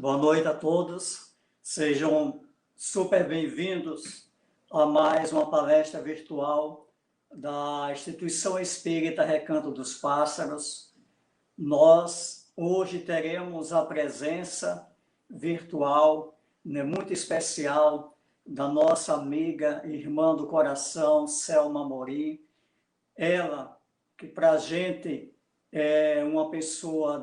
Boa noite a todos. Sejam super bem-vindos a mais uma palestra virtual da Instituição Espírita Recanto dos Pássaros. Nós hoje teremos a presença virtual, muito especial, da nossa amiga, irmã do coração, Selma Amorim. Ela, que para a gente é uma pessoa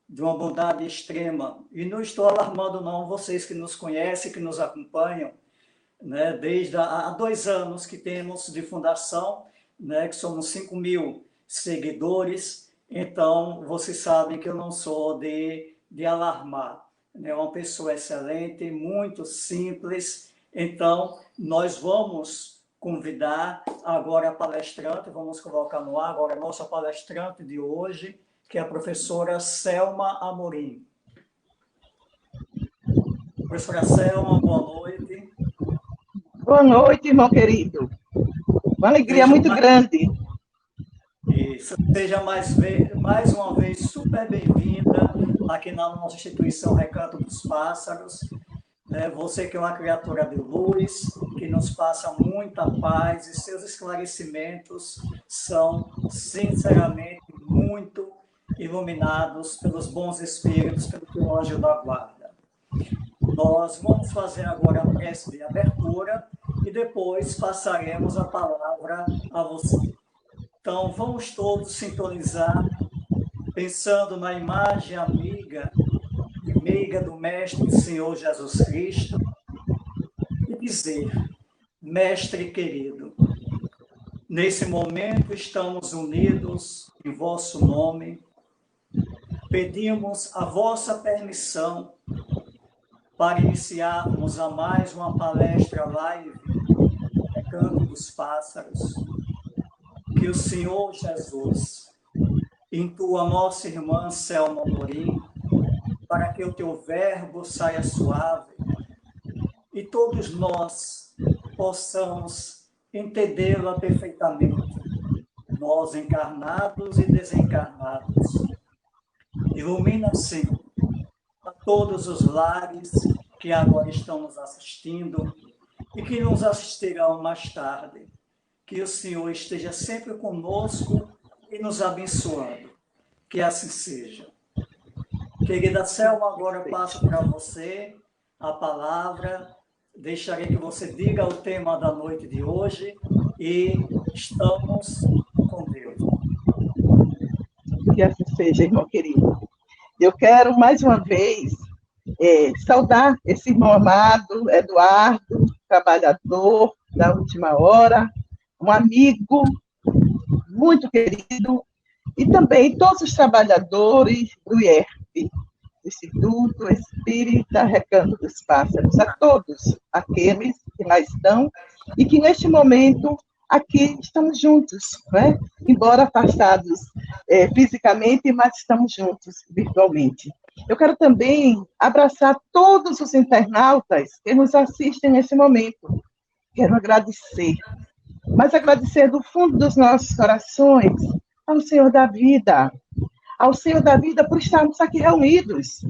de uma bondade extrema. E não estou alarmando, não, vocês que nos conhecem, que nos acompanham, né, desde há 2 anos que temos de fundação, né, que somos 5.000 seguidores, então vocês sabem que eu não sou de alarmar. É uma pessoa excelente, muito simples, então nós vamos convidar agora a palestrante, vamos colocar no ar agora a nossa palestrante de hoje, que é a professora Selma Amorim. Professora Selma, boa noite. Boa noite, irmão querido. Uma alegria muito grande. Isso. Seja mais uma vez super bem-vinda aqui na nossa instituição Recanto dos Pássaros. Você que é uma criatura de luz, que nos passa muita paz, e seus esclarecimentos são, sinceramente, muito iluminados pelos bons espíritos, pelo anjo da guarda. Nós vamos fazer agora a prece de abertura e depois passaremos a palavra a você. Então, vamos todos sintonizar, pensando na imagem amiga e meiga do Mestre Senhor Jesus Cristo, e dizer: Mestre querido, nesse momento estamos unidos em vosso nome, pedimos a vossa permissão para iniciarmos a mais uma palestra live Recanto dos Pássaros. Que o Senhor Jesus intua a nossa irmã Selma Amorim para que o teu verbo saia suave e todos nós possamos entendê-la perfeitamente, nós encarnados e desencarnados. Ilumina, Senhor, a todos os lares que agora estão nos assistindo e que nos assistirão mais tarde. Que o Senhor esteja sempre conosco e nos abençoando. Que assim seja. Querida Selma, agora eu passo para você a palavra. Deixarei que você diga o tema da noite de hoje e estamos com Deus. Que assim seja, irmão querido. Eu quero, mais uma vez, saudar esse irmão amado, Eduardo, trabalhador da última hora, um amigo muito querido, e também todos os trabalhadores do IERP, Instituto Espírita Recanto dos Pássaros, a todos aqueles que lá estão e que neste momento aqui estamos juntos, né? Embora afastados fisicamente, mas estamos juntos virtualmente. Eu quero também abraçar todos os internautas que nos assistem nesse momento. Quero agradecer, mas agradecer do fundo dos nossos corações ao Senhor da vida por estarmos aqui reunidos.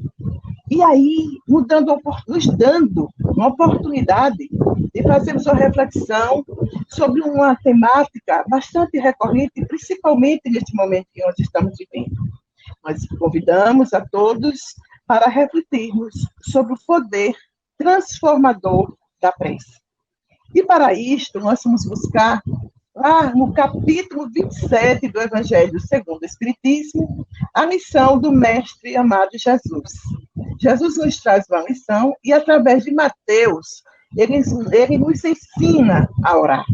E aí, nos dando uma oportunidade de fazermos uma reflexão sobre uma temática bastante recorrente, principalmente neste momento que nós estamos vivendo. Nós convidamos a todos para refletirmos sobre o poder transformador da prece. E para isto, nós vamos buscar, lá no capítulo 27 do Evangelho segundo o Espiritismo, a missão do Mestre amado Jesus. Jesus nos traz uma lição e, através de Mateus, ele nos ensina a orar.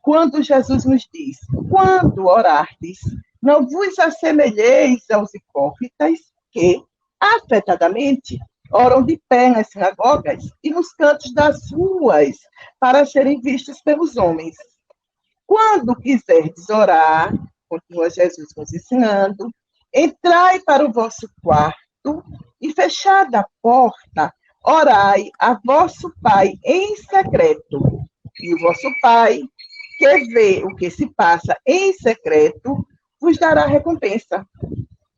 Quando Jesus nos diz: quando orardes, não vos assemelheis aos hipócritas que, afetadamente, oram de pé nas sinagogas e nos cantos das ruas para serem vistos pelos homens. Quando quiserdes orar, continua Jesus nos ensinando, entrai para o vosso quarto e, fechada a porta, orai a vosso Pai em secreto. E o vosso Pai, que vê o que se passa em secreto, vos dará recompensa.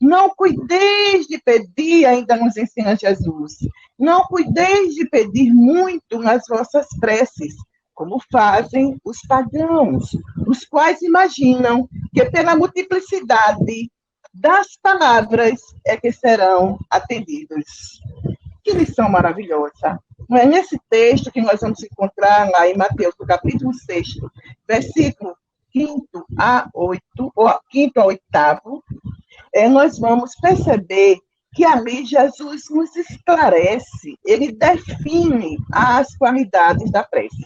Não cuideis de pedir, ainda nos ensina Jesus, não cuideis de pedir muito nas vossas preces, como fazem os pagãos, os quais imaginam que pela multiplicidade das palavras é que serão atendidos. Que lição maravilhosa! Não é nesse texto que nós vamos encontrar lá em Mateus, no capítulo 6, versículo 5 a 8, ou 5 a 8, nós vamos perceber que ali Jesus nos esclarece, ele define as qualidades da prece.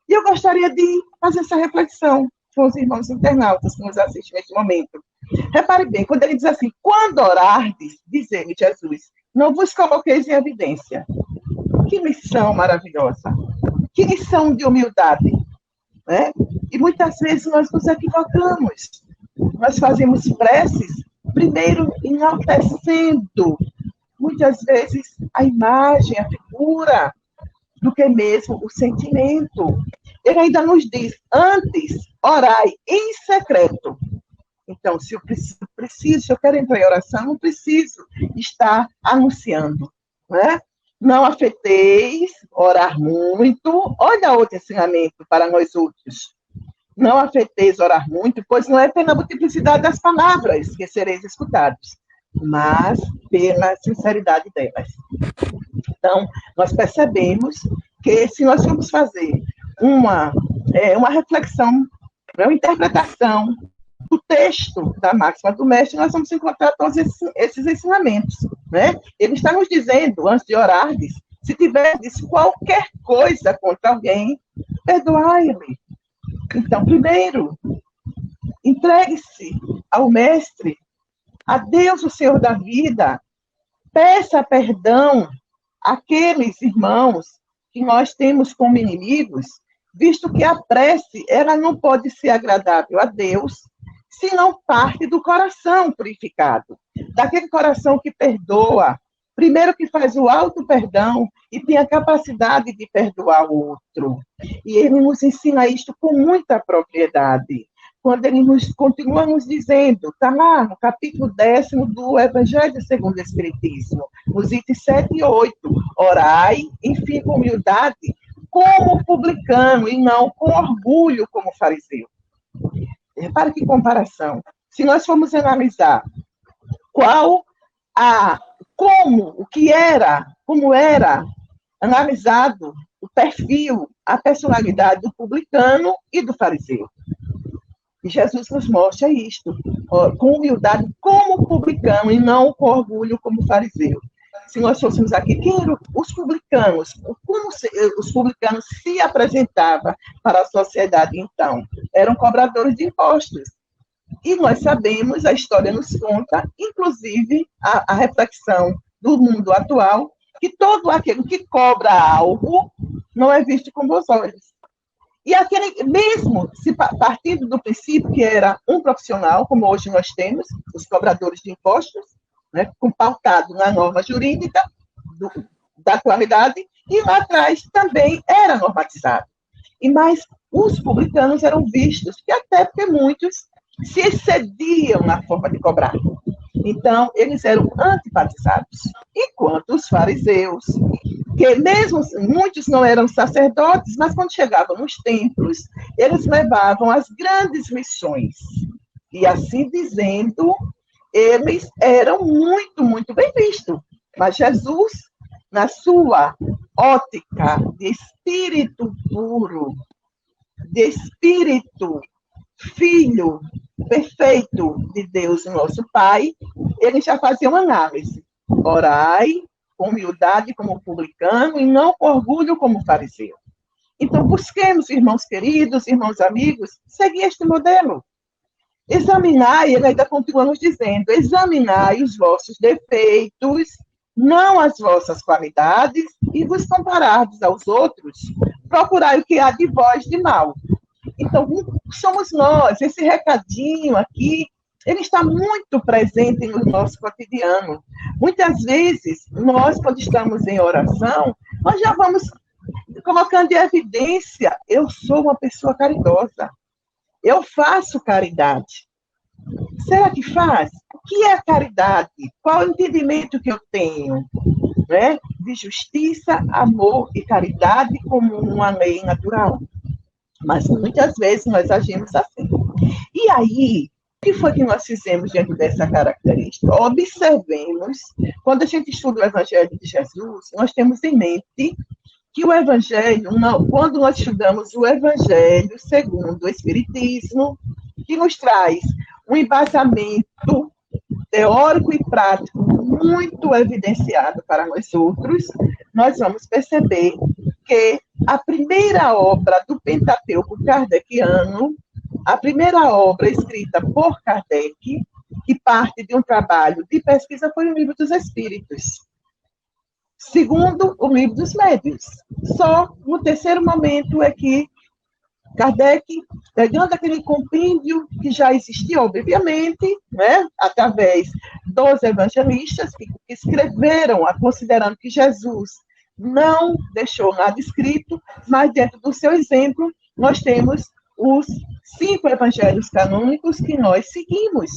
E eu gostaria de fazer essa reflexão com os irmãos internautas que nos assistem neste momento. Repare bem, quando ele diz assim, quando orardes, diz-me Jesus, não vos coloqueis em evidência. Que lição maravilhosa. Que lição de humildade. Né? E muitas vezes nós nos equivocamos. Nós fazemos preces, primeiro enaltecendo, muitas vezes, a imagem, a figura, do que mesmo o sentimento. Ele ainda nos diz, antes, orai em secreto. Então, se eu preciso, se eu quero entrar em oração, não preciso estar anunciando. Né? Não afeteis, orar muito. Olha outro ensinamento para nós outros. Não afeteis orar muito, pois não é pela multiplicidade das palavras que sereis escutados, mas pela sinceridade delas. Então, nós percebemos que se nós formos fazer uma reflexão, uma interpretação do texto da máxima do mestre, nós vamos encontrar todos esses ensinamentos. Né? Ele está nos dizendo, antes de orardes, se tiverdes qualquer coisa contra alguém, perdoai-lhe. Então, primeiro, entregue-se ao mestre, a Deus, o Senhor da vida, peça perdão àqueles irmãos que nós temos como inimigos, visto que a prece, ela não pode ser agradável a Deus se não parte do coração purificado, daquele coração que perdoa, primeiro que faz o auto-perdão e tem a capacidade de perdoar o outro. E ele nos ensina isto com muita propriedade. Quando ele continua nos dizendo, está lá no capítulo 10 do Evangelho segundo o Espiritismo, nos itens 7 e 8, orai, enfim, com humildade, como publicano e não com orgulho como fariseu. Repare que comparação. Se nós formos analisar como era analisado o perfil, a personalidade do publicano e do fariseu. E Jesus nos mostra isto, com humildade como publicano e não com orgulho como fariseu. Se nós fôssemos aqui, quem eram os publicanos? Como os publicanos se apresentavam para a sociedade então? Eram cobradores de impostos. E nós sabemos, a história nos conta, inclusive a reflexão do mundo atual, que todo aquele que cobra algo não é visto com bons olhos. E aquele, mesmo se partindo do princípio que era um profissional, como hoje nós temos, os cobradores de impostos, né, pautado na norma jurídica da atualidade, e lá atrás também era normatizado. Mas os publicanos eram vistos, que até porque muitos se excediam na forma de cobrar. Então, eles eram antipatizados. Enquanto os fariseus, que mesmo muitos não eram sacerdotes, mas quando chegavam nos templos, eles levavam as grandes missões. E assim dizendo, eles eram muito, muito bem vistos. Mas Jesus, na sua ótica de espírito puro, de espírito filho perfeito de Deus, nosso Pai, ele já fazia uma análise. Orai com humildade como publicano e não com orgulho como fariseu. Então, busquemos, irmãos queridos, irmãos amigos, seguir este modelo. Examinai, ele ainda continua nos dizendo, examinai os vossos defeitos, não as vossas qualidades, e vos comparardes aos outros, procurai o que há de vós de mal. Então, somos nós, esse recadinho aqui, ele está muito presente no nosso cotidiano. Muitas vezes, nós, quando estamos em oração, nós já vamos colocando em evidência, eu sou uma pessoa caridosa, eu faço caridade. Será que faz? O que é a caridade? Qual é o entendimento que eu tenho, né, de justiça, amor e caridade como uma lei natural? Mas muitas vezes nós agimos assim. E aí, o que foi que nós fizemos diante dessa característica? Observemos, quando a gente estuda o Evangelho de Jesus, nós temos em mente que o Evangelho, quando nós estudamos o Evangelho segundo o Espiritismo, que nos traz um embasamento teórico e prático muito evidenciado para nós outros, nós vamos perceber que a primeira obra do Pentateuco kardeciano, a primeira obra escrita por Kardec, que parte de um trabalho de pesquisa, foi o Livro dos Espíritos. Segundo, o Livro dos Médiuns. Só no terceiro momento é que Kardec, pegando aquele compêndio que já existia, obviamente, né, através dos evangelistas que escreveram, considerando que Jesus não deixou nada escrito, mas dentro do seu exemplo, nós temos os 5 evangelhos canônicos que nós seguimos.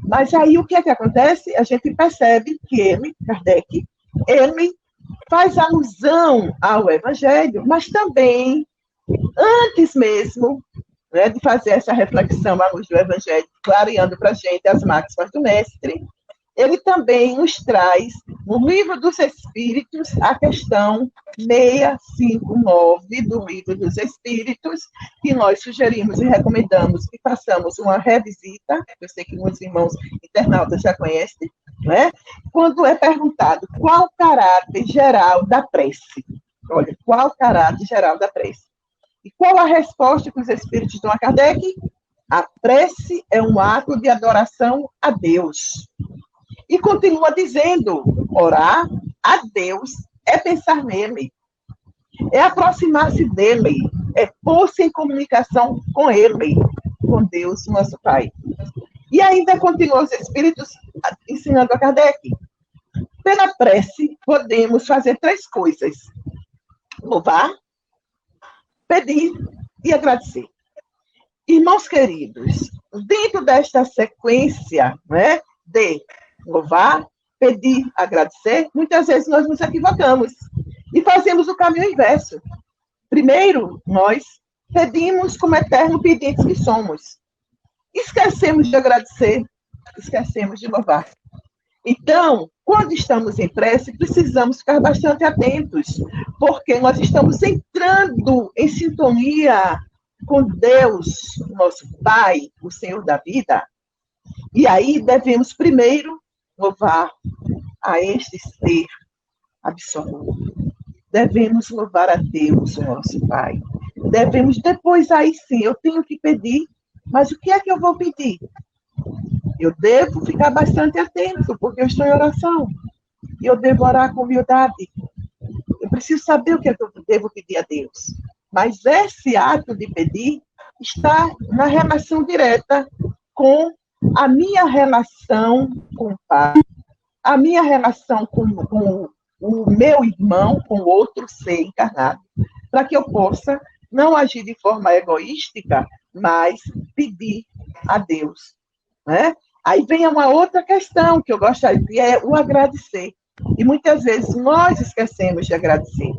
Mas aí o que é que acontece? A gente percebe que ele, Kardec, ele faz alusão ao evangelho, mas também antes mesmo, né, de fazer essa reflexão à luz do Evangelho, clareando para a gente as máximas do Mestre, ele também nos traz, no Livro dos Espíritos, a questão 659 do Livro dos Espíritos, que nós sugerimos e recomendamos que façamos uma revisita, eu sei que muitos irmãos internautas já conhecem, né? Quando é perguntado qual o caráter geral da prece. Olha, qual o caráter geral da prece? E qual a resposta que os Espíritos dão a Kardec? A prece é um ato de adoração a Deus. E continua dizendo, orar a Deus é pensar nele, é aproximar-se dele, é pôr-se em comunicação com ele, com Deus, nosso Pai. E ainda continua os Espíritos ensinando a Kardec. Pela prece, podemos fazer 3 coisas: louvar, pedir e agradecer. Irmãos queridos, dentro desta sequência, né, de louvar, pedir, agradecer, muitas vezes nós nos equivocamos e fazemos o caminho inverso. Primeiro, nós pedimos como eterno pedintes que somos. Esquecemos de agradecer, esquecemos de louvar. Então, quando estamos em prece, precisamos ficar bastante atentos, porque nós estamos entrando em sintonia com Deus, nosso Pai, o Senhor da vida. E aí devemos primeiro louvar a este ser absoluto. Devemos louvar a Deus, o nosso Pai. Devemos, depois aí sim, eu tenho que pedir, mas o que é que eu vou pedir? Eu devo ficar bastante atento, porque eu estou em oração. E eu devo orar com humildade. Eu preciso saber o que é que eu devo pedir a Deus. Mas esse ato de pedir está na relação direta com a minha relação com o Pai, a minha relação com o meu irmão, com outro ser encarnado, para que eu possa não agir de forma egoística, mas pedir a Deus, né? Aí vem uma outra questão que eu gostaria, que é o agradecer. E muitas vezes nós esquecemos de agradecer.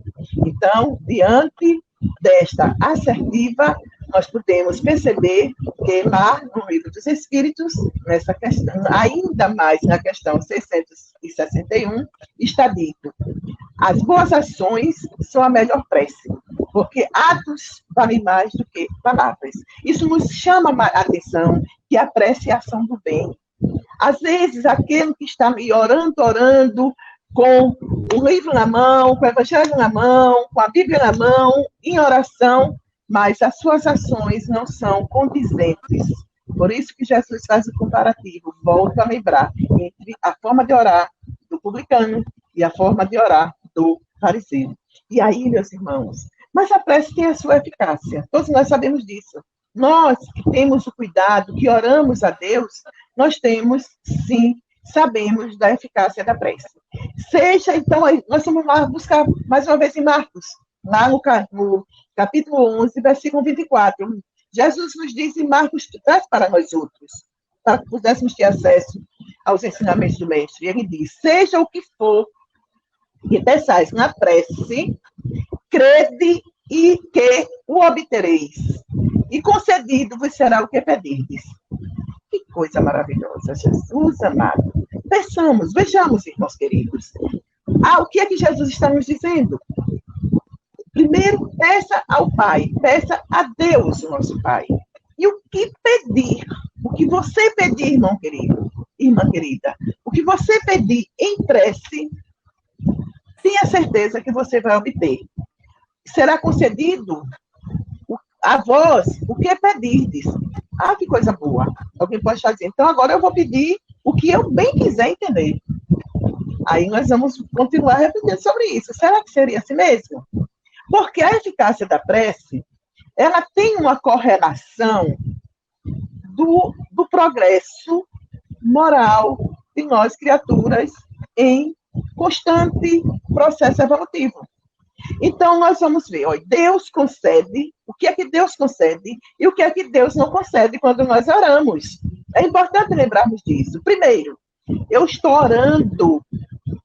Então, diante desta assertiva, nós podemos perceber que lá no Livro dos Espíritos, nessa questão, ainda mais na questão 661, está dito: as boas ações são a melhor prece, porque atos valem mais do que palavras. Isso nos chama a atenção, que a prece é a ação do bem. Às vezes, aquele que está me orando, com o livro na mão, com o evangelho na mão, com a Bíblia na mão, em oração, mas as suas ações não são condizentes. Por isso que Jesus faz o comparativo, volto a lembrar, entre a forma de orar do publicano e a forma de orar do fariseu. E aí, meus irmãos, mas a prece tem a sua eficácia, todos nós sabemos disso. Nós que temos o cuidado, que oramos a Deus, nós temos, sim, sabemos da eficácia da prece. Seja, então, nós vamos lá buscar mais uma vez em Marcos, lá no capítulo 11, versículo 24. Jesus nos diz em Marcos, traz para nós outros: para que pudéssemos ter acesso aos ensinamentos do Mestre. E ele diz, seja o que for que peçais na prece, crede e que o obtereis. E concedido vos será o que pedirdes. Que coisa maravilhosa, Jesus amado. Pensamos, vejamos, irmãos queridos. O que é que Jesus está nos dizendo? Primeiro, peça ao Pai, peça a Deus, nosso Pai. E o que pedir, o que você pedir, irmão querido, irmã querida, o que você pedir em prece, tenha certeza que você vai obter. Será concedido a vós o que pedirdes. Que coisa boa. Alguém pode estar dizendo, então agora eu vou pedir o que eu bem quiser entender. Aí nós vamos continuar repetindo sobre isso. Será que seria assim mesmo? Porque a eficácia da prece, ela tem uma correlação do progresso moral de nós, criaturas, em constante processo evolutivo. Então, nós vamos ver, Deus concede, o que é que Deus concede e o que é que Deus não concede quando nós oramos. É importante lembrarmos disso. Primeiro, eu estou orando,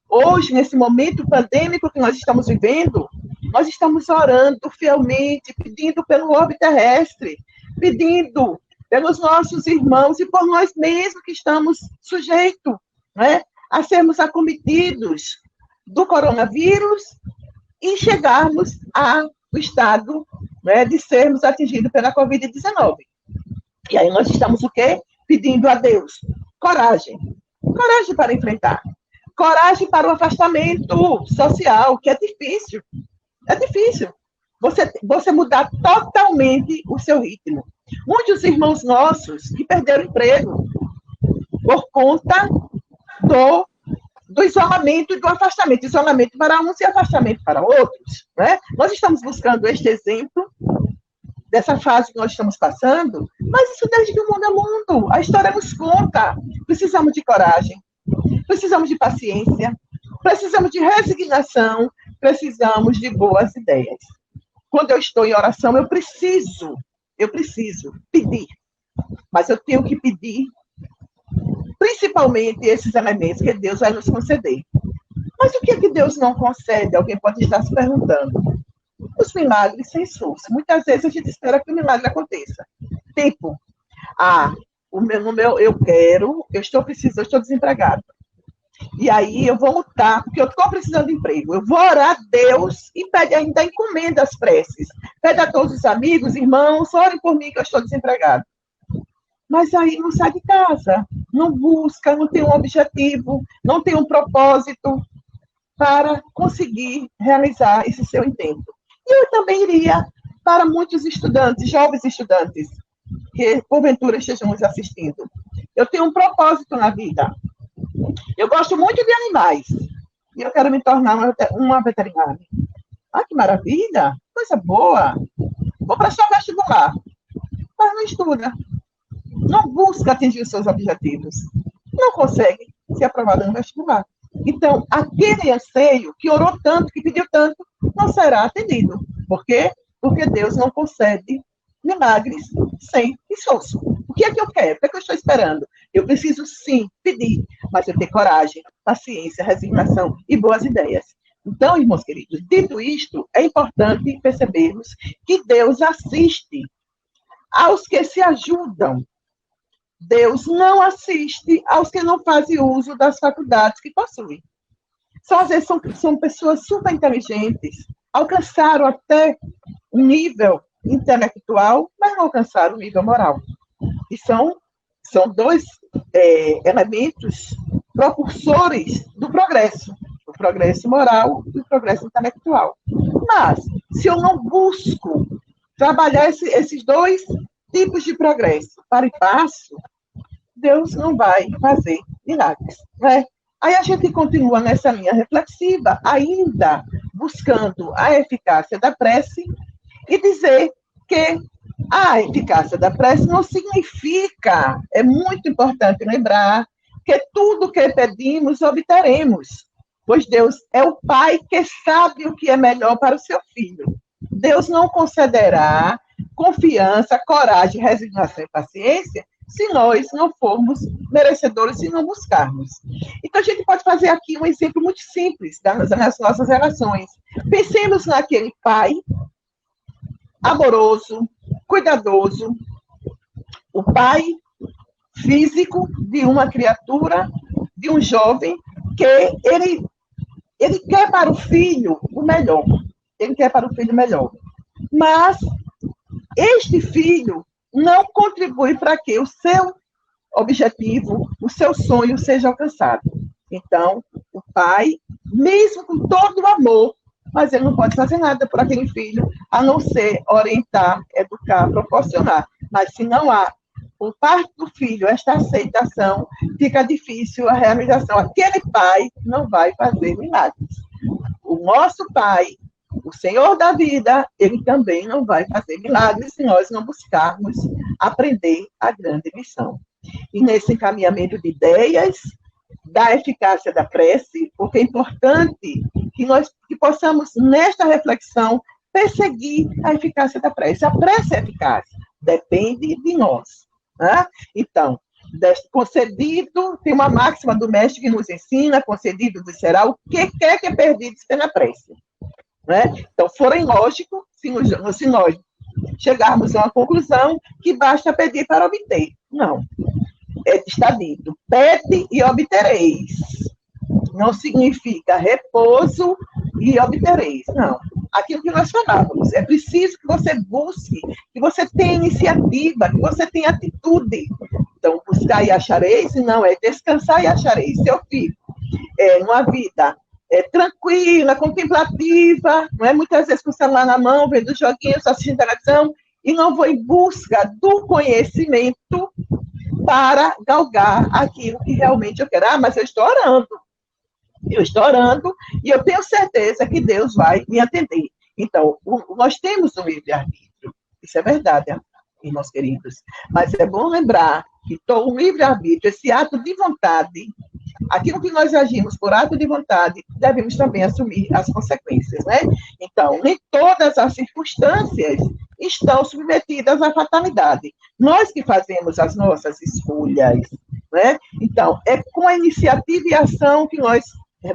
hoje, nesse momento pandêmico que nós estamos vivendo, nós estamos orando fielmente, pedindo pelo orbe terrestre, pedindo pelos nossos irmãos e por nós mesmos que estamos sujeitos, né, a sermos acometidos do coronavírus e chegarmos ao estado, né, de sermos atingidos pela Covid-19. E aí nós estamos o quê? Pedindo a Deus coragem. Coragem para enfrentar. Coragem para o afastamento social, que é difícil. É difícil. Você mudar totalmente o seu ritmo. Muitos irmãos nossos que perderam emprego por conta do isolamento e do afastamento. Isolamento para uns e afastamento para outros. Né? Nós estamos buscando este exemplo dessa fase que nós estamos passando, mas isso desde que o mundo é mundo. A história nos conta. Precisamos de coragem, precisamos de paciência, precisamos de resignação, precisamos de boas ideias. Quando eu estou em oração, eu preciso pedir. Mas eu tenho que pedir principalmente esses elementos que Deus vai nos conceder. Mas o que é que Deus não concede? Alguém pode estar se perguntando. Os milagres sem esforço. Muitas vezes a gente espera que o milagre aconteça. Tipo, eu estou precisando, eu estou desempregado. E aí eu vou lutar, porque eu estou precisando de emprego. Eu vou orar a Deus e pede ainda encomenda as preces. Pede a todos os amigos, irmãos, orem por mim que eu estou desempregado. Mas aí não sai de casa, não busca, não tem um objetivo, não tem um propósito para conseguir realizar esse seu intento. E eu também iria para muitos estudantes, jovens estudantes, que porventura estejam nos assistindo. Eu tenho um propósito na vida. Eu gosto muito de animais. E eu quero me tornar uma veterinária. Que maravilha! Coisa boa! Vou prestar vestibular. Mas não estuda. Não busca atingir os seus objetivos. Não consegue ser aprovado no vestibular. Então, aquele anseio que orou tanto, que pediu tanto, não será atendido. Por quê? Porque Deus não concede milagres sem esforço. O que é que eu quero? O que é que eu estou esperando? Eu preciso, sim, pedir, mas eu tenho coragem, paciência, resignação e boas ideias. Então, irmãos queridos, dito isto, é importante percebermos que Deus assiste aos que se ajudam. Deus não assiste aos que não fazem uso das faculdades que possuem. Às vezes, são pessoas super inteligentes, alcançaram até um nível intelectual, mas não alcançaram o nível moral. E são dois elementos propulsores do progresso. O progresso moral e o progresso intelectual. Mas, se eu não busco trabalhar esses dois tipos de progresso para e passo, Deus não vai fazer milagres, né? Aí a gente continua nessa linha reflexiva, ainda buscando a eficácia da prece e dizer que a eficácia da prece não significa, é muito importante lembrar, que tudo que pedimos obteremos, pois Deus é o Pai que sabe o que é melhor para o seu filho. Deus não concederá confiança, coragem, resignação e paciência se nós não formos merecedores e não buscarmos. Então, a gente pode fazer aqui um exemplo muito simples das nossas relações. Pensemos naquele pai amoroso, cuidadoso, o pai físico de uma criatura, de um jovem, que ele quer para o filho o melhor. Ele quer para o filho o melhor. Mas este filho não contribui para que o seu objetivo, o seu sonho seja alcançado. Então, o pai, mesmo com todo o amor, mas ele não pode fazer nada por aquele filho, a não ser orientar, educar, proporcionar. Mas se não há, por parte do filho, esta aceitação, fica difícil a realização. Aquele pai não vai fazer milagres. O nosso pai, o Senhor da vida, ele também não vai fazer milagres se nós não buscarmos aprender a grande missão. E nesse encaminhamento de ideias, da eficácia da prece, porque é importante que possamos, nesta reflexão, perseguir a eficácia da prece. A prece é eficaz, depende de nós. Né? Então, concedido, tem uma máxima do mestre que nos ensina, concedido vos será o que quer que é perdido esteja na prece. Né? Então, porém, lógico, se nós chegarmos a uma conclusão que basta pedir para obter. Não. Está dito, pede e obtereis. Não significa repouso e obtereis. Não. Aquilo que nós falávamos, é preciso que você busque, que você tenha iniciativa, que você tenha atitude. Então, buscar e achareis, e não é descansar e achareis. Se eu fico numa vida tranquila, contemplativa, não é? Muitas vezes com o celular na mão, vendo joguinhos, assistindo televisão, e não vou em busca do conhecimento para galgar aquilo que realmente eu quero. Ah, mas eu estou orando, e eu tenho certeza que Deus vai me atender. Então, nós temos um livre-arbítrio, isso é verdade, irmãos queridos, mas é bom lembrar que o livre-arbítrio, esse ato de vontade, aquilo que nós agimos por ato de vontade, devemos também assumir as consequências, né? Então, nem todas as circunstâncias estão submetidas à fatalidade. Nós que fazemos as nossas escolhas, né? Então, é com a iniciativa e ação que nós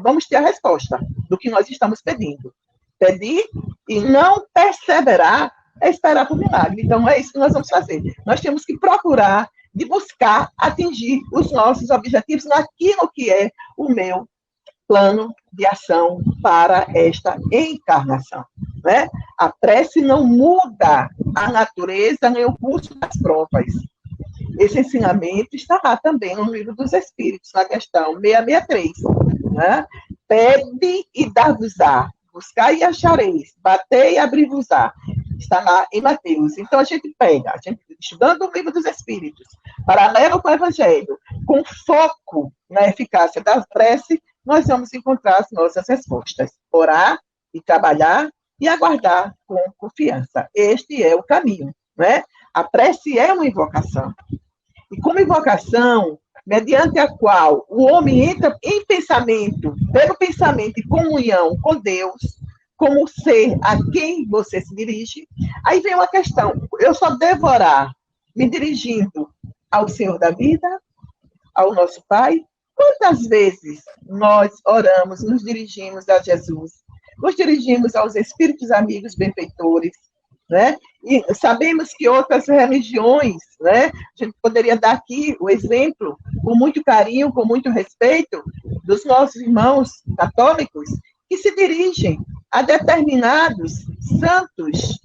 vamos ter a resposta do que nós estamos pedindo. Pedir e não perseverar é esperar por milagre. Então, é isso que nós vamos fazer. Nós temos que procurar de buscar atingir os nossos objetivos naquilo que é o meu plano de ação para esta encarnação. Né? A prece não muda a natureza nem o curso das provas. Esse ensinamento está lá também no Livro dos Espíritos, na questão 663. Né? Pede e dar-vos-á, buscai e achareis, batei e abri-vos-á. Está lá em Mateus. Então, a gente pega, estudando o Livro dos Espíritos, paralelo com o Evangelho, com foco na eficácia da prece, nós vamos encontrar as nossas respostas. Orar e trabalhar e aguardar com confiança. Este é o caminho. Né? A prece é uma invocação. E como invocação, mediante a qual o homem entra em pensamento, pelo pensamento e comunhão com Deus, como ser a quem você se dirige, aí vem uma questão, eu só devo orar me dirigindo ao Senhor da vida, ao nosso Pai? Quantas vezes nós oramos, nos dirigimos a Jesus, nos dirigimos aos espíritos amigos benfeitores, né? E sabemos que outras religiões, né? A gente poderia dar aqui o exemplo, com muito carinho, com muito respeito, dos nossos irmãos católicos, que se dirigem a determinados santos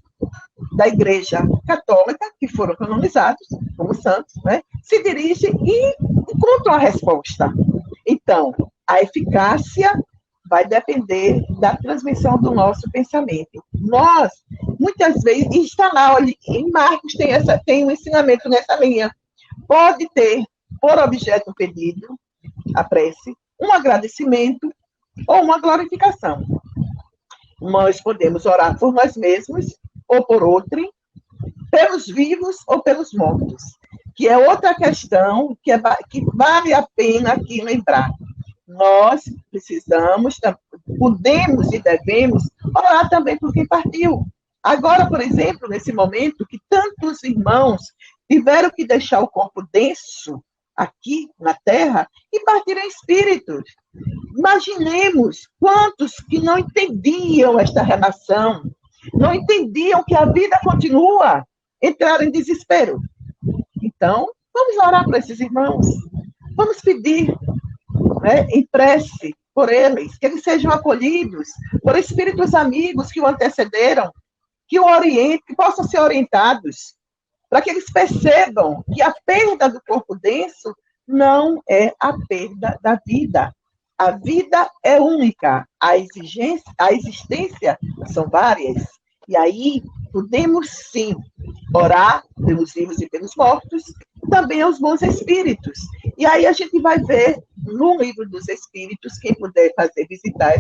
da Igreja Católica, que foram canonizados como santos, né? Se dirigem e encontram a resposta. Então, a eficácia vai depender da transmissão do nosso pensamento. Nós, muitas vezes, e está lá, olha, em Marcos tem um ensinamento nessa linha, pode ter, por objeto pedido, a prece, um agradecimento ou uma glorificação. Nós podemos orar por nós mesmos ou por outro, pelos vivos ou pelos mortos, que é outra questão que vale a pena aqui lembrar. Nós precisamos, podemos e devemos orar também por quem partiu. Agora, por exemplo, nesse momento que tantos irmãos tiveram que deixar o corpo denso aqui na Terra e partiram em espíritos. Imaginemos quantos que não entendiam esta relação, não entendiam que a vida continua, entraram em desespero. Então, vamos orar por esses irmãos, vamos pedir, né, em prece por eles, que eles sejam acolhidos por espíritos amigos que o antecederam, que o orientem, que possam ser orientados, para que eles percebam que a perda do corpo denso não é a perda da vida. A vida é única, a existência são várias. E aí podemos sim orar pelos vivos e pelos mortos, também aos bons espíritos. E aí a gente vai ver no livro dos espíritos, quem puder visitar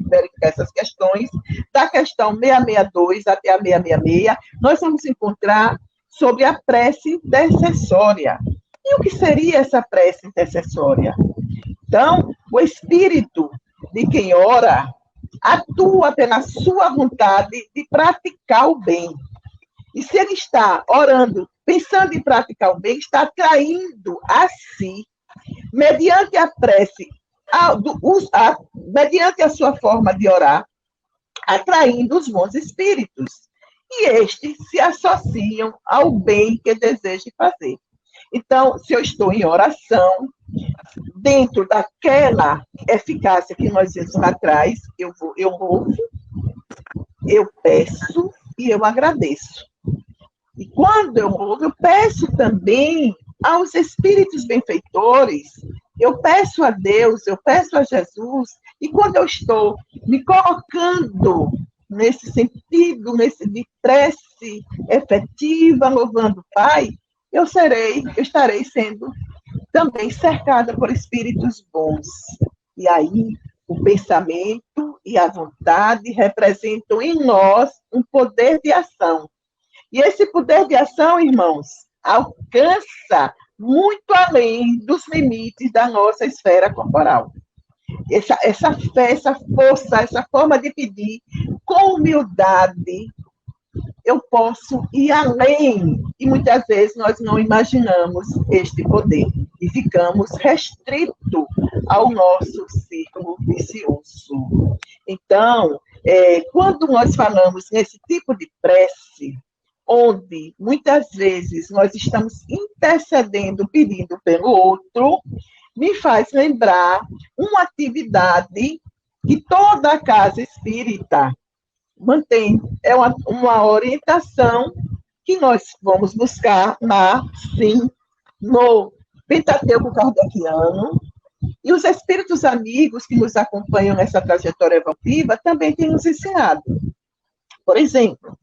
verificar essas questões, da questão 662 até a 666, nós vamos encontrar sobre a prece intercessória. E o que seria essa prece intercessória? Então, o espírito de quem ora atua pela sua vontade de praticar o bem. E se ele está orando, pensando em praticar o bem, está atraindo a si, mediante a prece, mediante a sua forma de orar, atraindo os bons espíritos. E estes se associam ao bem que deseja fazer. Então, se eu estou em oração, dentro daquela eficácia que nós vimos lá atrás, eu louvo, eu peço e eu agradeço. E quando eu louvo, eu peço também aos espíritos benfeitores, eu peço a Deus, eu peço a Jesus, e quando eu estou me colocando nesse sentido, de prece efetiva, louvando o Pai, eu estarei sendo também cercada por espíritos bons. E aí, o pensamento e a vontade representam em nós um poder de ação. E esse poder de ação, irmãos, alcança muito além dos limites da nossa esfera corporal. Essa fé, essa força, essa forma de pedir, com humildade, eu posso ir além. E muitas vezes nós não imaginamos este poder e ficamos restritos ao nosso círculo vicioso. Então, quando nós falamos nesse tipo de prece, onde muitas vezes nós estamos intercedendo, pedindo pelo outro, me faz lembrar uma atividade que toda a casa espírita mantém. É uma orientação que nós vamos buscar no Pentateuco Kardeciano, e os espíritos amigos que nos acompanham nessa trajetória evolutiva também têm nos ensinado. Por exemplo,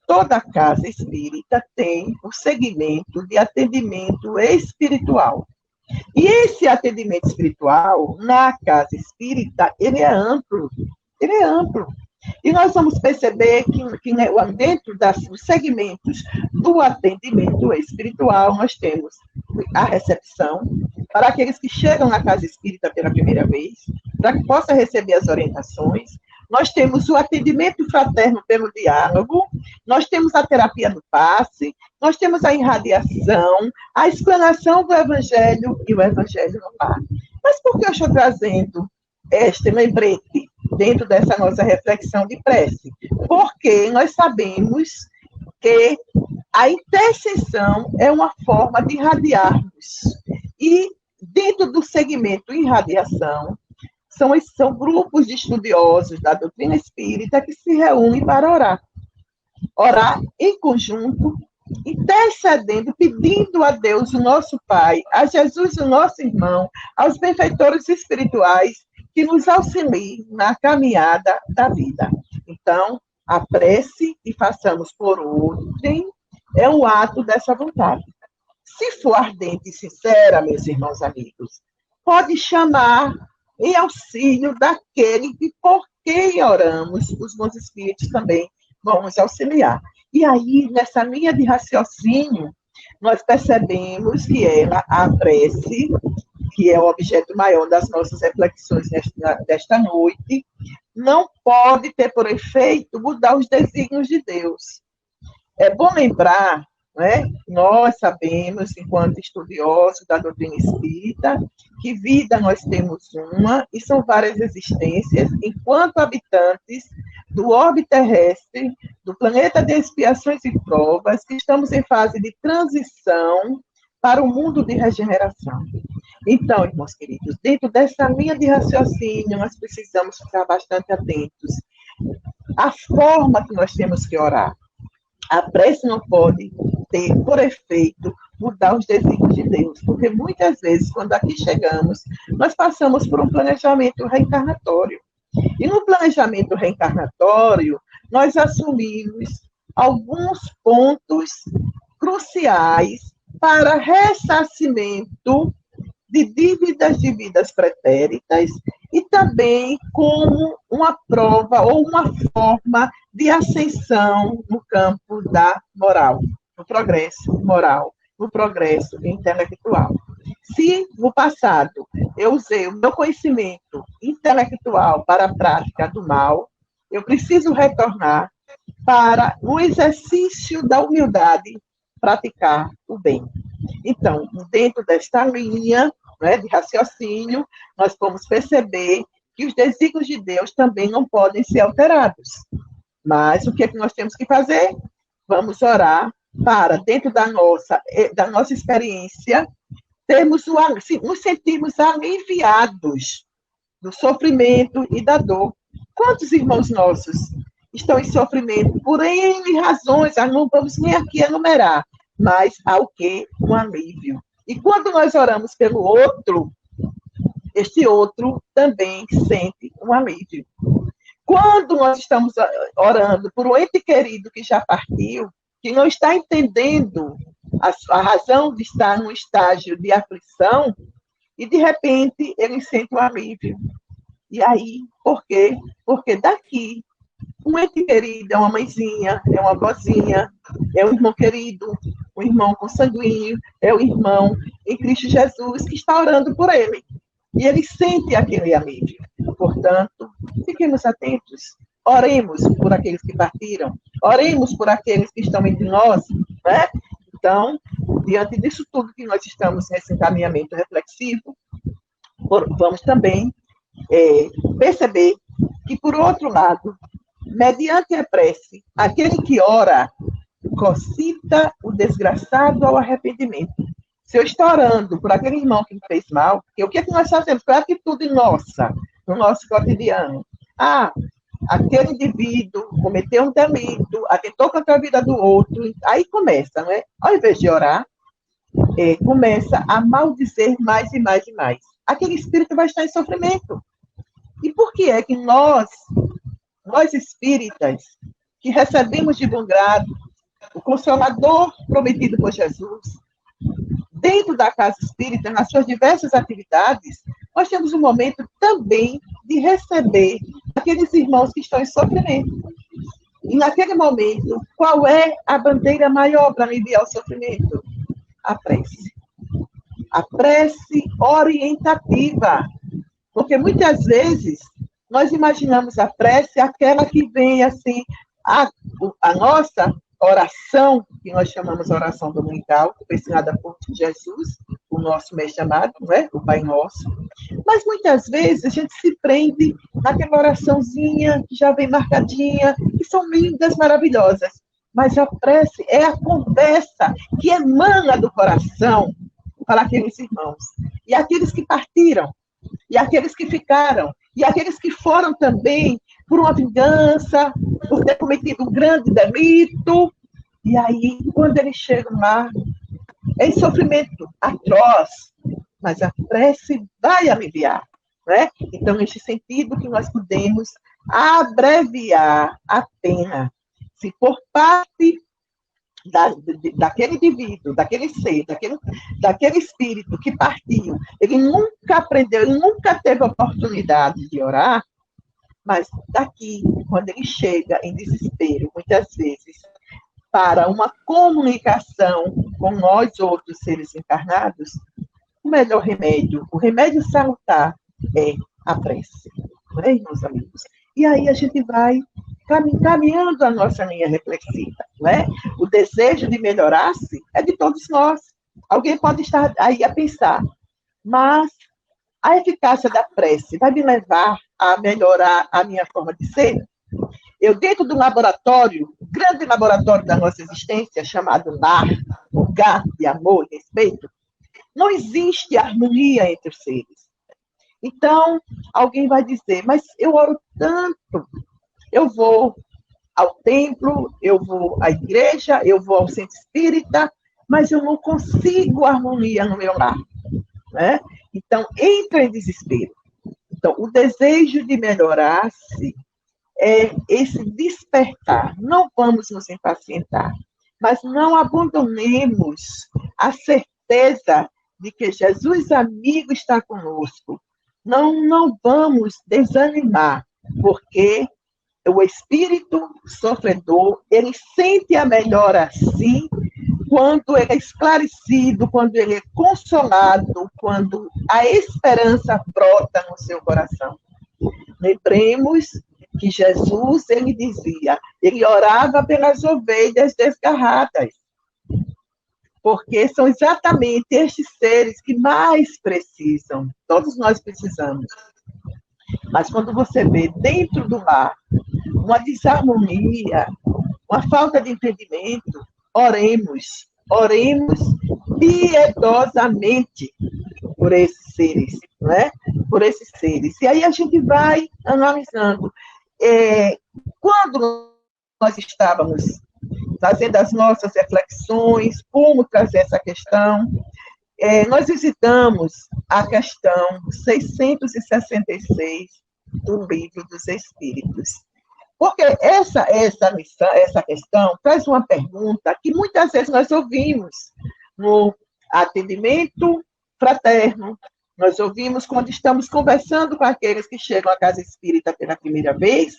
toda casa espírita tem o segmento de atendimento espiritual. E esse atendimento espiritual, na casa espírita, ele é amplo. Ele é amplo. E nós vamos perceber que dentro dos segmentos do atendimento espiritual, nós temos a recepção, para aqueles que chegam na casa espírita pela primeira vez, para que possa receber as orientações. Nós temos o atendimento fraterno pelo diálogo, nós temos a terapia do passe, nós temos a irradiação, a explanação do evangelho e o evangelho no lar. Mas por que eu estou trazendo este lembrete dentro dessa nossa reflexão de prece? Porque nós sabemos que a intercessão é uma forma de irradiarmos. E dentro do segmento irradiação, são grupos de estudiosos da doutrina espírita que se reúnem para orar. Orar em conjunto, intercedendo, pedindo a Deus, o nosso Pai, a Jesus, o nosso irmão, aos benfeitores espirituais que nos auxiliem na caminhada da vida. Então, a prece que façamos por outrem é um ato dessa vontade. Se for ardente e sincera, meus irmãos amigos, pode chamar em auxílio daquele que, por quem oramos, os bons espíritos também vão nos auxiliar. E aí, nessa linha de raciocínio, nós percebemos que a prece, que é o objeto maior das nossas reflexões desta noite, não pode ter por efeito mudar os desígnios de Deus. É bom lembrar não é? Nós sabemos, enquanto estudiosos da doutrina espírita, que vida nós temos uma, e são várias existências, enquanto habitantes do orbe terrestre, do planeta de expiações e provas, que estamos em fase de transição para o mundo de regeneração. Então, irmãos queridos, dentro dessa linha de raciocínio, nós precisamos ficar bastante atentos à forma que nós temos que orar. A prece não pode ter, por efeito, mudar os desígnios de Deus, porque muitas vezes, quando aqui chegamos, nós passamos por um planejamento reencarnatório. E no planejamento reencarnatório, nós assumimos alguns pontos cruciais para ressarcimento de dívidas de vidas pretéritas e também como uma prova ou uma forma de ascensão no campo da moral, no progresso moral, no progresso intelectual. Se no passado eu usei o meu conhecimento intelectual para a prática do mal, eu preciso retornar para o exercício da humildade, praticar o bem. Então, dentro desta linha, né, de raciocínio, nós vamos perceber que os desígnios de Deus também não podem ser alterados. Mas o que é que nós temos que fazer? Vamos orar para, dentro da nossa experiência, nos sentirmos aliviados do sofrimento e da dor. Quantos irmãos nossos estão em sofrimento por N razões? Não vamos nem aqui enumerar, mas há o quê? Um alívio. E quando nós oramos pelo outro, este outro também sente um alívio. Quando nós estamos orando por um ente querido que já partiu, que não está entendendo a razão de estar num estágio de aflição, e de repente ele sente um alívio. E aí, por quê? Porque daqui, um ente querido é uma mãezinha, é uma avózinha, é um irmão querido, um irmão consanguíneo, é o irmão em Cristo Jesus que está orando por ele. E ele sente aquele alívio. Portanto, fiquemos atentos. Oremos por aqueles que partiram. Oremos por aqueles que estão entre nós. Né? Então, diante disso tudo que nós estamos nesse encaminhamento reflexivo, vamos também perceber que, por outro lado, mediante a prece, aquele que ora concita o desgraçado ao arrependimento. Se eu estou orando por aquele irmão que me fez mal, porque o que é que nós fazemos? Qual é a atitude nossa, no nosso cotidiano? Aquele indivíduo cometeu um delito, atentou contra a vida do outro, aí começa, não é? Ao invés de orar, começa a maldizer mais e mais e mais. Aquele espírito vai estar em sofrimento. E por que é que nós espíritas, que recebemos de bom grado o Consolador prometido por Jesus, dentro da casa espírita, nas suas diversas atividades, nós temos um momento também de receber aqueles irmãos que estão em sofrimento. E naquele momento, qual é a bandeira maior para aliviar o sofrimento? A prece. A prece orientativa. Porque muitas vezes nós imaginamos a prece aquela que vem assim, a nossa oração, que nós chamamos oração dominical, que foi ensinada por Jesus, o nosso mestre amado, não é? O Pai Nosso. Mas muitas vezes a gente se prende naquela oraçãozinha que já vem marcadinha, que são lindas, maravilhosas. Mas a prece é a conversa que emana do coração para aqueles irmãos. E aqueles que partiram, e aqueles que ficaram, e aqueles que foram também por uma vingança, por ter cometido um grande delito. E aí, quando eles chegam lá, é em sofrimento atroz, mas a prece vai aliviar. Né? Então, neste sentido que nós podemos abreviar a pena, se por parte daquele indivíduo, daquele ser, daquele espírito que partiu, ele nunca aprendeu, ele nunca teve oportunidade de orar, mas daqui, quando ele chega em desespero, muitas vezes, para uma comunicação com nós outros seres encarnados, o melhor remédio, o remédio salutar é a prece. Não é, meus amigos? E aí a gente vai caminhando a nossa linha reflexiva, né? O desejo de melhorar-se é de todos nós. Alguém pode estar aí a pensar, mas a eficácia da prece vai me levar a melhorar a minha forma de ser? Eu, dentro do laboratório, grande laboratório da nossa existência, chamado lar, lugar de amor e respeito, não existe harmonia entre os seres. Então, alguém vai dizer, mas eu oro tanto, eu vou ao templo, eu vou à igreja, eu vou ao centro espírita, mas eu não consigo harmonia no meu lar, né? Então, entra em desespero. Então, o desejo de melhorar-se é esse despertar. Não vamos nos impacientar, mas não abandonemos a certeza de que Jesus amigo está conosco. Não vamos desanimar, porque o espírito sofredor, ele sente a melhora sim, quando ele é esclarecido, quando ele é consolado, quando a esperança brota no seu coração. Lembremos que Jesus, ele dizia, ele orava pelas ovelhas desgarradas, porque são exatamente estes seres que mais precisam. Todos nós precisamos. Mas quando você vê dentro do lar uma desarmonia, uma falta de entendimento, oremos piedosamente por esses seres, né? Por esses seres. E aí a gente vai analisando. Quando nós estávamos fazendo as nossas reflexões, como trazer essa questão, nós visitamos a questão 666 do Livro dos Espíritos. Porque essa questão traz uma pergunta que muitas vezes nós ouvimos no atendimento fraterno, nós ouvimos quando estamos conversando com aqueles que chegam à casa espírita pela primeira vez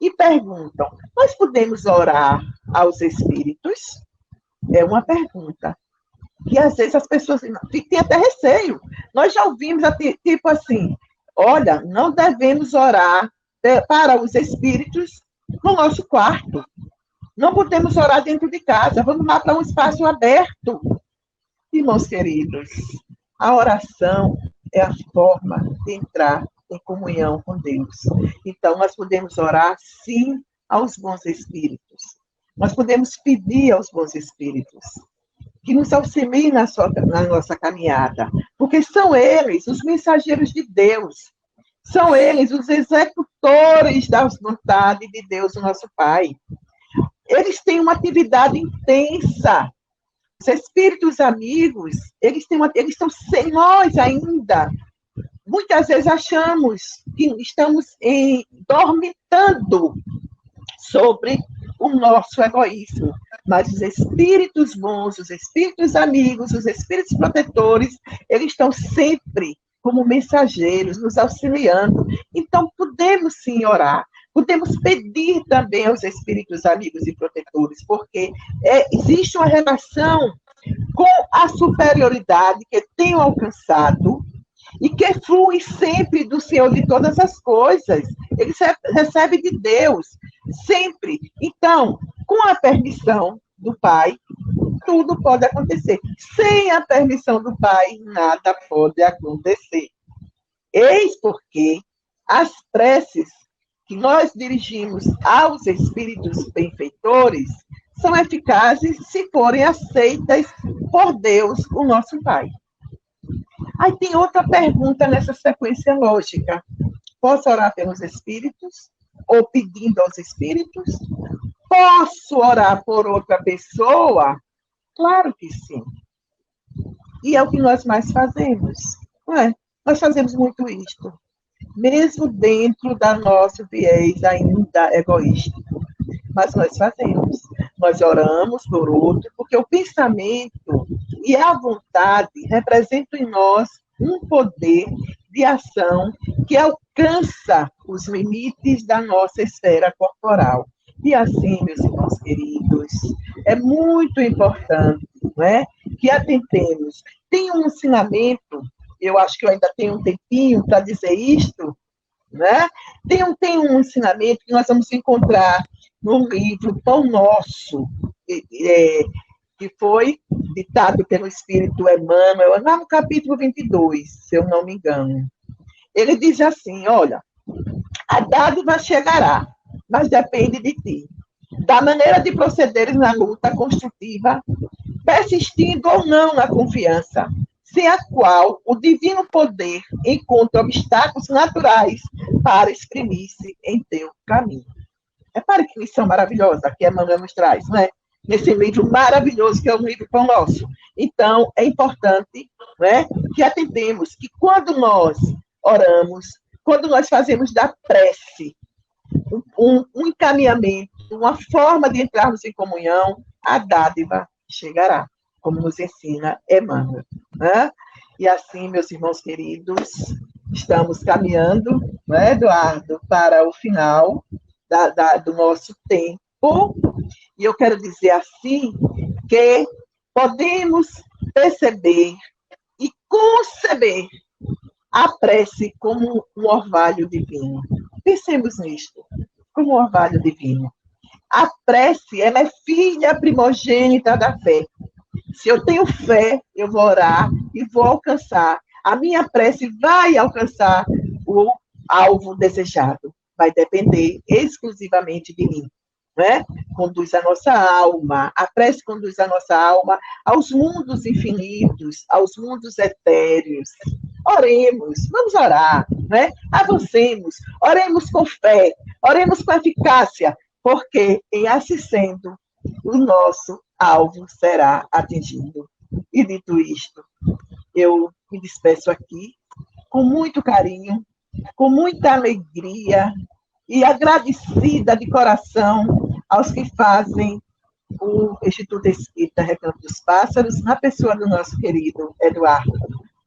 e perguntam, nós podemos orar aos espíritos? É uma pergunta que às vezes as pessoas têm até receio. Nós já ouvimos tipo assim, olha, não devemos orar para os espíritos no nosso quarto. Não podemos orar dentro de casa, vamos lá para um espaço aberto. Irmãos queridos, a oração é a forma de entrar em comunhão com Deus. Então, nós podemos orar, sim, aos bons espíritos. Nós podemos pedir aos bons espíritos que nos auxiliem na nossa caminhada, porque são eles os mensageiros de Deus, são eles os executores da vontade de Deus, o nosso Pai. Eles têm uma atividade intensa. Os espíritos amigos, eles estão sem nós ainda. Muitas vezes achamos que estamos dormitando sobre o nosso egoísmo. Mas os espíritos bons, os espíritos amigos, os espíritos protetores, eles estão sempre como mensageiros, nos auxiliando. Então, podemos sim orar, podemos pedir também aos espíritos amigos e protetores, porque existe uma relação com a superioridade que tenham alcançado e que flui sempre do Senhor de todas as coisas. Ele recebe de Deus, sempre. Então, com a permissão do Pai, tudo pode acontecer. Sem a permissão do Pai, nada pode acontecer. Eis porque as preces que nós dirigimos aos espíritos benfeitores são eficazes se forem aceitas por Deus, o nosso Pai. Aí tem outra pergunta nessa sequência lógica. Posso orar pelos espíritos? Ou pedindo aos espíritos? Posso orar por outra pessoa? Claro que sim. E é o que nós mais fazemos. Não é? Nós fazemos muito isto. Mesmo dentro da nosso viés ainda egoístico. Mas nós fazemos. Nós oramos por outro, porque o pensamento e a vontade representam em nós um poder de ação que alcança os limites da nossa esfera corporal. E assim, meus irmãos queridos, é muito importante, não é, que atentemos. Tem um ensinamento, eu acho que eu ainda tenho um tempinho para dizer isto, né? Tem um ensinamento que nós vamos encontrar no livro Pão Nosso, que foi ditado pelo Espírito Emmanuel, lá no capítulo 22, se eu não me engano. Ele diz assim, olha, a dádiva chegará, mas depende de ti, da maneira de procederes na luta construtiva, persistindo ou não na confiança, sem a qual o divino poder encontra obstáculos naturais para exprimir-se em teu caminho. Repare que lição maravilhosa que Emmanuel nos traz, né? Nesse livro maravilhoso que é o livro Pão Nosso. Então, é importante, né, que atendemos que quando nós oramos, quando nós fazemos da prece um encaminhamento, uma forma de entrarmos em comunhão, a dádiva chegará, como nos ensina Emmanuel. Né? E assim, meus irmãos queridos, estamos caminhando, né, Eduardo, para o final do nosso tempo, e eu quero dizer assim, que podemos perceber e conceber a prece como um orvalho divino. Pensemos nisto, como um orvalho divino. A prece, ela é filha primogênita da fé. Se eu tenho fé, eu vou orar e vou alcançar. A minha prece vai alcançar o alvo desejado. Vai depender exclusivamente de mim. Né? Conduz a nossa alma, a prece conduz a nossa alma aos mundos infinitos, aos mundos etéreos. Oremos, vamos orar, né? Avancemos, oremos com fé, oremos com eficácia, porque em assim sendo, o nosso alvo será atingido. E dito isto, eu me despeço aqui com muito carinho, com muita alegria e agradecida de coração aos que fazem o Instituto Espírita Recanto dos Pássaros, na pessoa do nosso querido Eduardo,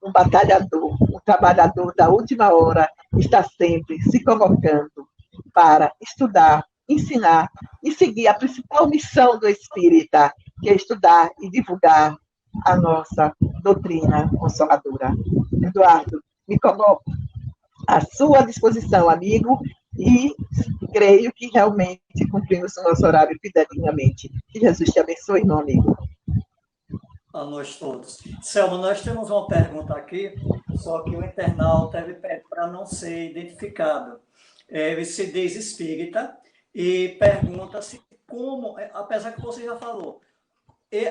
um batalhador, um trabalhador da última hora, está sempre se convocando para estudar, ensinar e seguir a principal missão do Espírita, que é estudar e divulgar a nossa doutrina consoladora. Eduardo, me coloco à sua disposição, amigo, e creio que realmente cumprimos o nosso horário fidedignamente. Que Jesus te abençoe, meu amigo. A nós todos. Selma, nós temos uma pergunta aqui, só que o internauta pede para não ser identificado. Ele se diz espírita e pergunta-se como, apesar que você já falou,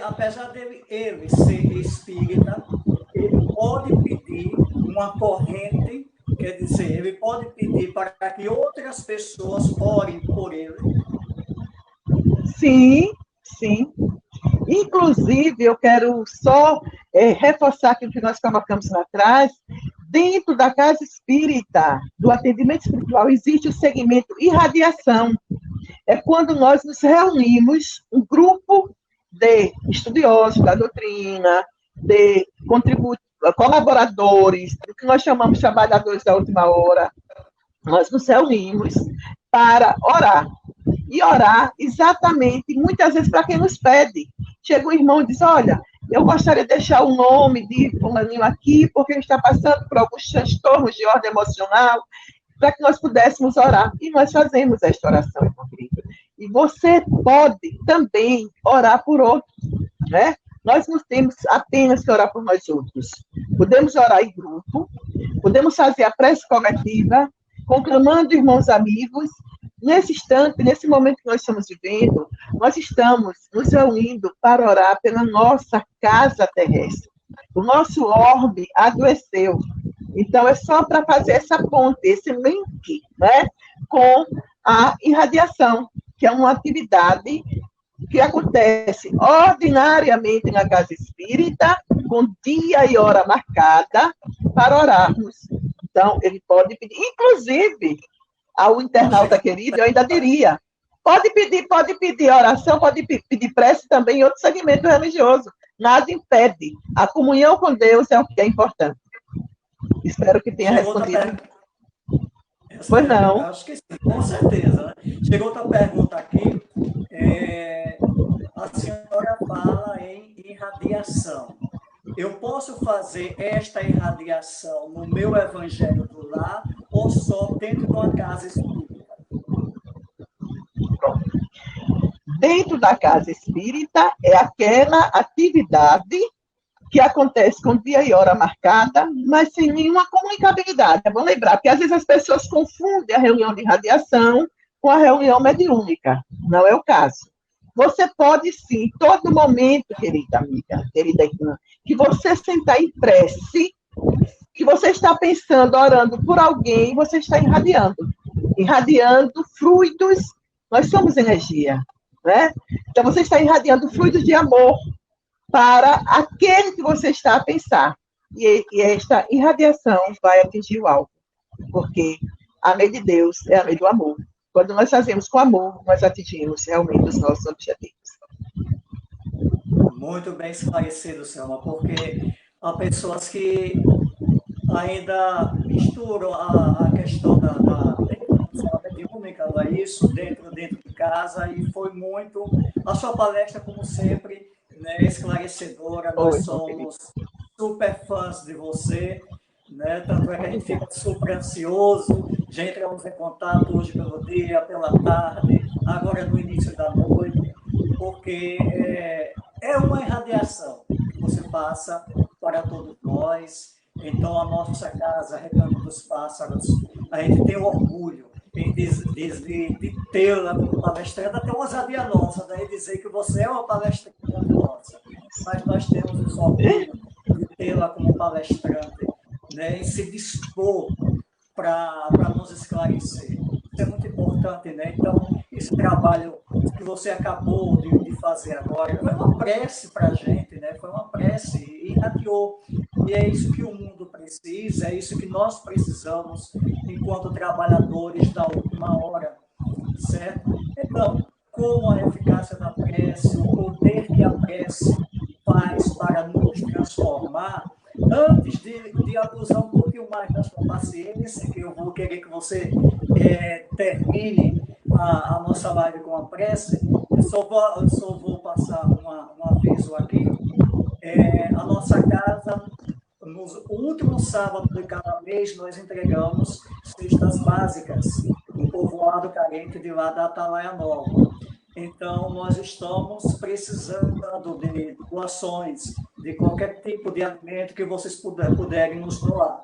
apesar dele ele ser espírita, ele pode pedir uma corrente. Quer dizer, ele pode pedir para que outras pessoas orem por ele? Sim, sim. Inclusive, eu quero só reforçar aquilo que nós colocamos lá atrás. Dentro da casa espírita, do atendimento espiritual, existe o segmento irradiação. É quando nós nos reunimos, um grupo de estudiosos da doutrina, de colaboradores, do que nós chamamos de trabalhadores da última hora, nós nos reunimos para orar. E orar exatamente, muitas vezes, para quem nos pede. Chega um irmão e diz, olha, eu gostaria de deixar o nome de fulaninho aqui, porque ele está passando por alguns transtornos de ordem emocional, para que nós pudéssemos orar. E nós fazemos esta oração, irmão querido. E você pode também orar por outros, né? Nós não temos apenas que orar por nós outros. Podemos orar em grupo, podemos fazer a prece coletiva, conclamando irmãos amigos. Nesse instante, nesse momento que nós estamos vivendo, nós estamos nos reunindo para orar pela nossa casa terrestre. O nosso orbe adoeceu. Então, é só para fazer essa ponte, esse link, né, com a irradiação, que é uma atividade que acontece ordinariamente na casa espírita, com dia e hora marcada, para orarmos. Então, ele pode pedir, inclusive, ao internauta querido, eu ainda diria, pode pedir oração, pode pedir prece também em outro segmento religioso. Nada impede. A comunhão com Deus é o que é importante. Espero que tenha respondido. Pois não. Acho que sim, com certeza. Né? Chegou outra pergunta aqui. A senhora fala em irradiação. Eu posso fazer esta irradiação no meu evangelho do lar ou só dentro de uma casa espírita? Pronto. dentro da casa espírita é aquela atividade que acontece com dia e hora marcada, mas sem nenhuma comunicabilidade. É bom lembrar, porque às vezes as pessoas confundem a reunião de radiação com a reunião mediúnica. Não é o caso. Você pode sim, todo momento, querida amiga, querida irmã, que você sentar em prece, que você está pensando, orando por alguém, você está irradiando fluidos. Nós somos energia, né? Então você está irradiando fluidos de amor para aquele que você está a pensar. E esta irradiação vai atingir o alvo, porque a lei de Deus é a lei do amor. Quando nós fazemos com amor, nós atingimos realmente os nossos objetivos. Muito bem esclarecido, Selma, porque há pessoas que ainda misturam a questão da mediúnica, não é isso, dentro de casa, e foi muito a sua palestra, como sempre, né, esclarecedora. Nós somos super fãs de você, né? Tanto é que a gente fica super ansioso, já entramos em contato hoje pelo dia, pela tarde, agora no início da noite, porque é uma irradiação que você passa para todos nós. Então, a nossa casa, Recanto dos Pássaros, a gente tem orgulho de tê-la como palestrante, até uma ousadia nossa, daí dizer que você é uma palestrante nossa, mas nós temos esse orgulho de tê-la como palestrante, né, e se dispor para nos esclarecer. Isso é muito importante, né? Então, esse trabalho que você acabou de fazer agora foi uma prece para a gente, né? Foi uma prece e irradiou. E é isso que o mundo precisa, é isso que nós precisamos enquanto trabalhadores da última hora, certo? Então, como a eficácia da prece, o poder que a prece faz para nos transformar, antes de abusar um pouquinho mais da sua paciência, que eu vou querer que você termine a nossa live com a prece, eu só vou passar um aviso aqui. A nossa casa, no último sábado de cada mês, nós entregamos cestas básicas no povoado carente de lá da Atalaia Nova. Então, nós estamos precisando de doações, de qualquer tipo de alimento que vocês puderem nos doar,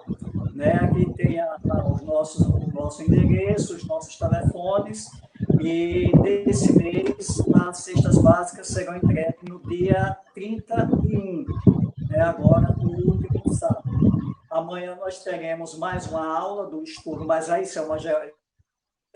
né? Aqui tem o nosso endereço, os nossos telefones, e desse mês as cestas básicas serão entregues no dia 31, né? Agora no último sábado. Amanhã nós teremos mais uma aula do estudo, mas aí isso é uma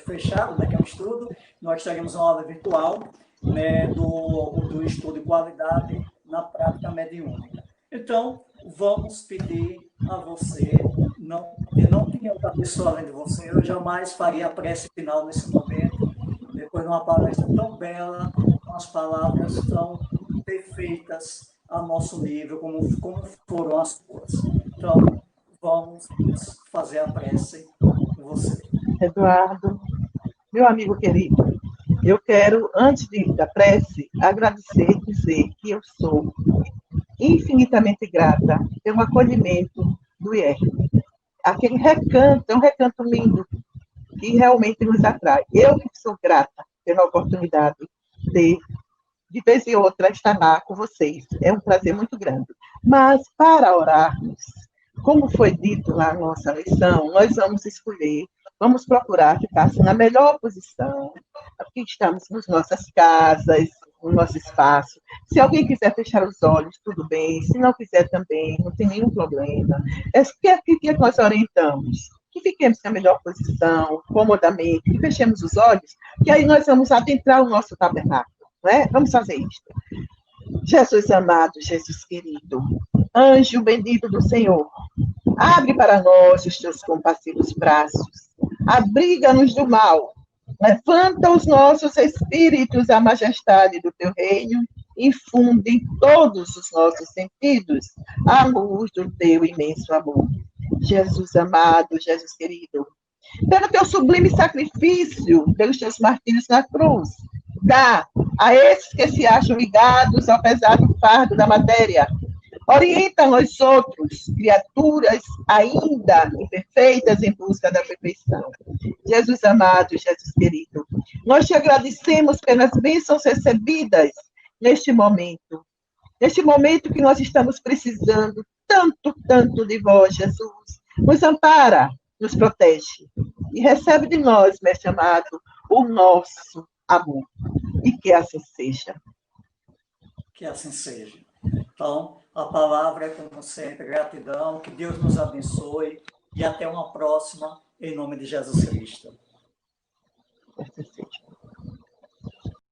fechado, né, que é um estudo, nós teremos uma aula virtual, né, do estudo de qualidade na prática mediúnica. Então, vamos pedir a você, eu não tinha outra pessoa além de você, eu jamais faria a prece final nesse momento, depois de uma palestra tão bela, com as palavras tão perfeitas a nosso nível, como foram as suas. Então, vamos fazer a prece com você. Eduardo, meu amigo querido, eu quero, antes da prece, agradecer e dizer que eu sou infinitamente grata pelo acolhimento do IER. Aquele recanto, é um recanto lindo, que realmente nos atrai. Eu que sou grata pela oportunidade de vez em outra, estar lá com vocês. É um prazer muito grande. Mas, para orarmos, como foi dito lá na nossa lição, nós vamos procurar ficar assim, na melhor posição, porque estamos nas nossas casas, no nosso espaço. Se alguém quiser fechar os olhos, tudo bem. Se não quiser também, não tem nenhum problema. O que nós orientamos? Que fiquemos na melhor posição, comodamente, que fechemos os olhos, que aí nós vamos adentrar o nosso tabernáculo. Né? Vamos fazer isso. Jesus amado, Jesus querido, anjo bendito do Senhor, abre para nós os teus compassivos braços, abriga-nos do mal, levanta os nossos espíritos à majestade do teu reino, infunde em todos os nossos sentidos a luz do teu imenso amor. Jesus amado, Jesus querido, pelo teu sublime sacrifício, pelos teus martírios na cruz, dá a esses que se acham ligados ao pesado fardo da matéria Orienta nós outros, criaturas ainda imperfeitas em busca da perfeição. Jesus amado, Jesus querido, nós te agradecemos pelas bênçãos recebidas neste momento que nós estamos precisando tanto, tanto de vós, Jesus. Nos ampara, nos protege e recebe de nós, mestre amado, o nosso amor. E que assim seja. Que assim seja. Então, a palavra é, como sempre, gratidão, que Deus nos abençoe e até uma próxima, em nome de Jesus Cristo.